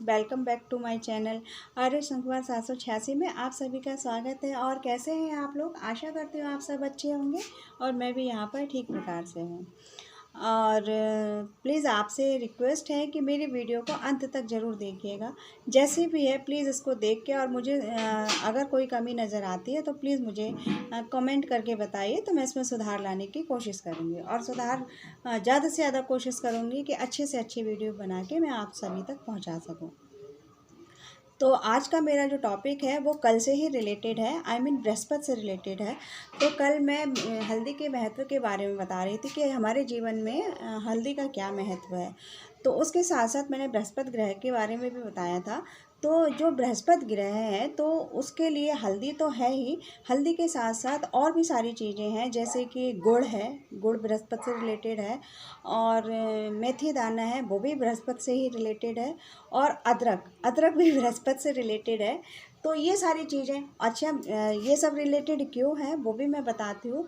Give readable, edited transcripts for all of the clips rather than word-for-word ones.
Welcome back to my channel Arya Sankhwar 786 में आप सभी का स्वागत है। और कैसे हैं आप लोग? आशा करती हूँ आप सब अच्छे होंगे और मैं भी यहाँ पर ठीक प्रकार से हूँ। और प्लीज़ आपसे रिक्वेस्ट है कि मेरी वीडियो को अंत तक ज़रूर देखिएगा। जैसे भी है प्लीज़ इसको देख के और मुझे अगर कोई कमी नज़र आती है तो प्लीज़ मुझे कमेंट करके बताइए, तो मैं इसमें सुधार लाने की कोशिश करूँगी और सुधार ज़्यादा से ज़्यादा कोशिश करूँगी कि अच्छे से अच्छी वीडियो बना के मैं आप सभी तक पहुँचा सकूँ। तो आज का मेरा जो टॉपिक है वो कल से ही रिलेटेड है, आई मीन बृहस्पति से रिलेटेड है। तो कल मैं हल्दी के महत्व के बारे में बता रही थी कि हमारे जीवन में हल्दी का क्या महत्व है। तो उसके साथ साथ मैंने बृहस्पति ग्रह के बारे में भी बताया था। तो जो बृहस्पति ग्रह है तो उसके लिए हल्दी तो है ही, हल्दी के साथ साथ और भी सारी चीज़ें हैं, जैसे कि गुड़ है, गुड़ बृहस्पति से रिलेटेड है। और मेथी दाना है, वो भी बृहस्पति से ही रिलेटेड है। और अदरक, अदरक भी बृहस्पति से रिलेटेड है। तो ये सारी चीज़ें, अच्छा ये सब रिलेटेड क्यों है वो भी मैं बताती हूँ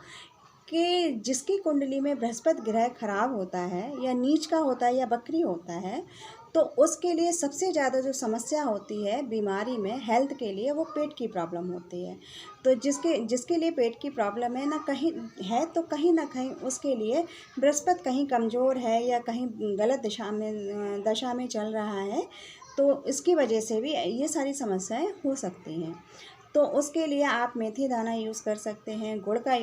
कि जिसकी कुंडली में बृहस्पति ग्रह खराब होता है या नीच का होता है या बकरी होता है, तो उसके लिए सबसे ज़्यादा जो समस्या होती है बीमारी में, हेल्थ के लिए, वो पेट की प्रॉब्लम होती है। तो जिसके लिए पेट की प्रॉब्लम है ना, कहीं है तो कहीं ना कहीं उसके लिए बृहस्पति कहीं कमज़ोर है या कहीं गलत दशा में चल रहा है। तो इसकी वजह से भी ये सारी समस्याएं हो सकती हैं। तो उसके लिए आप मेथी दाना यूज़ कर सकते हैं, गुड़ का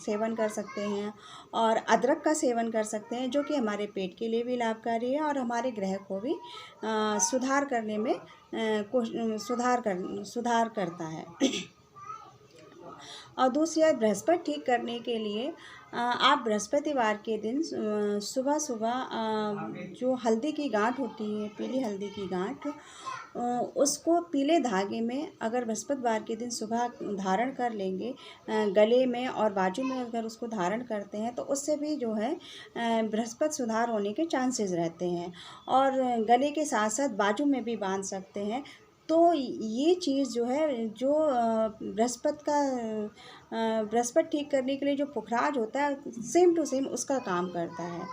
सेवन कर सकते हैं और अदरक का सेवन कर सकते हैं, जो कि हमारे पेट के लिए भी लाभकारी है और हमारे ग्रह को भी सुधार करने में सुधार करता है। और दूसरी है बृहस्पति ठीक करने के लिए आप बृहस्पतिवार के दिन सुबह सुबह जो हल्दी की गांठ होती है, पीली हल्दी की गांठ, उसको पीले धागे में अगर बृहस्पतिवार के दिन सुबह धारण कर लेंगे, गले में और बाजू में अगर उसको धारण करते हैं तो उससे भी जो है बृहस्पति सुधार होने के चांसेस रहते हैं। और गले के साथ साथ बाजू में भी बांध सकते हैं। तो ये चीज़ जो है, जो बृहस्पति ठीक करने के लिए जो पुखराज होता है, सेम टू सेम उसका काम करता है।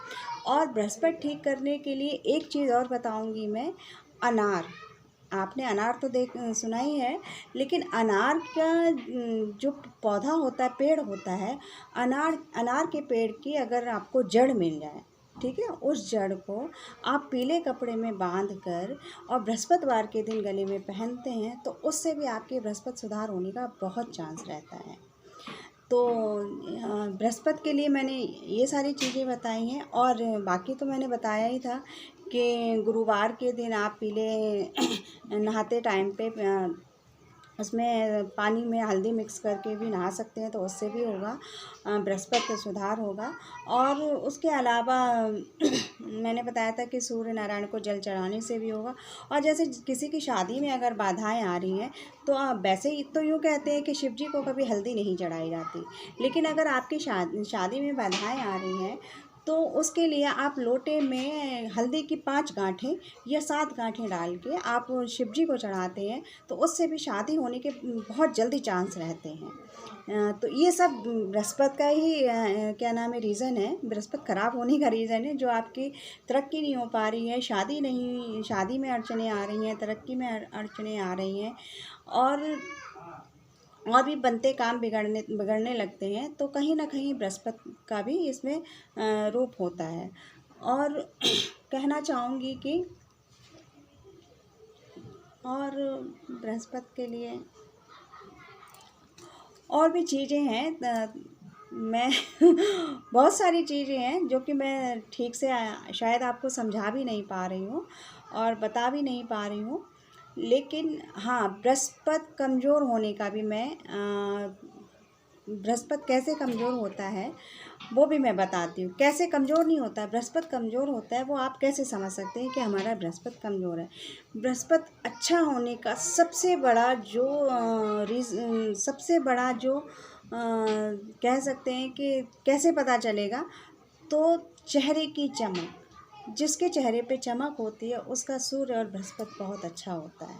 और बृहस्पति ठीक करने के लिए एक चीज़ और बताऊंगी मैं, अनार। आपने अनार तो सुना ही है, लेकिन अनार का जो पौधा होता है, पेड़ होता है, अनार के पेड़ की अगर आपको जड़ मिल जाए, ठीक है, उस जड़ को आप पीले कपड़े में बांध कर और बृहस्पतिवार के दिन गले में पहनते हैं तो उससे भी आपके बृहस्पति सुधार होने का बहुत चांस रहता है। तो बृहस्पति के लिए मैंने ये सारी चीज़ें बताई हैं। और बाकी तो मैंने बताया ही था कि गुरुवार के दिन आप पीले नहाते टाइम पे उसमें पानी में हल्दी मिक्स करके भी नहा सकते हैं, तो उससे भी होगा बृहस्पति सुधार होगा। और उसके अलावा मैंने बताया था कि सूर्य नारायण को जल चढ़ाने से भी होगा। और जैसे किसी की शादी में अगर बाधाएं आ रही हैं तो आप वैसे ही तो यूँ कहते हैं कि शिव जी को कभी हल्दी नहीं चढ़ाई जाती, लेकिन अगर आपकी शादी में बाधाएं आ रही हैं तो उसके लिए आप लोटे में हल्दी की 5 गांठें या 7 गांठें डाल के आप शिव जी को चढ़ाते हैं, तो उससे भी शादी होने के बहुत जल्दी चांस रहते हैं। तो ये सब बृहस्पति का ही क्या नाम है, रीज़न है। बृहस्पति खराब होने का रीज़न है, जो आपकी तरक्की नहीं हो पा रही है, शादी में अड़चने आ रही हैं, तरक्की में अड़चने आ रही हैं, और भी बनते काम बिगड़ने लगते हैं, तो कहीं ना कहीं बृहस्पति का भी इसमें रूप होता है। और कहना चाहूँगी कि और बृहस्पति के लिए और भी चीज़ें हैं, मैं बहुत सारी चीज़ें हैं जो कि मैं ठीक से शायद आपको समझा भी नहीं पा रही हूँ और बता भी नहीं पा रही हूँ। लेकिन हाँ, बृहस्पति कमज़ोर होने का भी मैं बृहस्पति कैसे कमज़ोर होता है वो भी मैं बताती हूँ। कैसे कमज़ोर नहीं होता है, बृहस्पति कमज़ोर होता है, वो आप कैसे समझ सकते हैं कि हमारा बृहस्पति कमज़ोर है। बृहस्पति अच्छा होने का सबसे बड़ा जो कह सकते हैं कि कैसे पता चलेगा, तो चेहरे की चमक, जिसके चेहरे पे चमक होती है उसका सूर्य और बृहस्पति बहुत अच्छा होता है।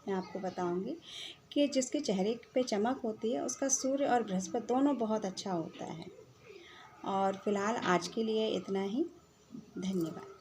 मैं आपको बताऊंगी कि जिसके चेहरे पे चमक होती है उसका सूर्य और बृहस्पति दोनों बहुत अच्छा होता है। और फिलहाल आज के लिए इतना ही। धन्यवाद।